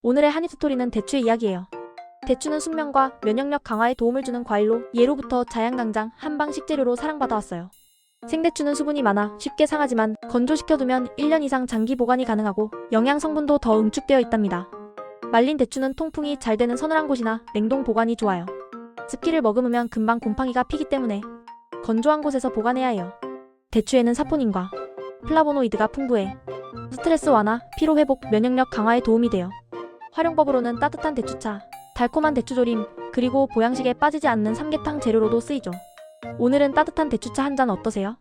오늘의 한입스토리는 대추의 이야기예요. 대추는 숙면과 면역력 강화에 도움을 주는 과일로 예로부터 자양강장, 한방 식재료로 사랑받아왔어요. 생대추는 수분이 많아 쉽게 상하지만 건조시켜두면 1년 이상 장기 보관이 가능하고 영양 성분도 더 응축되어 있답니다. 말린 대추는 통풍이 잘 되는 서늘한 곳이나 냉동 보관이 좋아요. 습기를 머금으면 금방 곰팡이가 피기 때문에 건조한 곳에서 보관해야 해요. 대추에는 사포닌과 플라보노이드가 풍부해 스트레스 완화, 피로 회복, 면역력 강화에 도움이 돼요. 활용법으로는 따뜻한 대추차, 달콤한 대추조림, 그리고 보양식에 빠지지 않는 삼계탕 재료로도 쓰이죠. 오늘은 따뜻한 대추차 한 잔 어떠세요?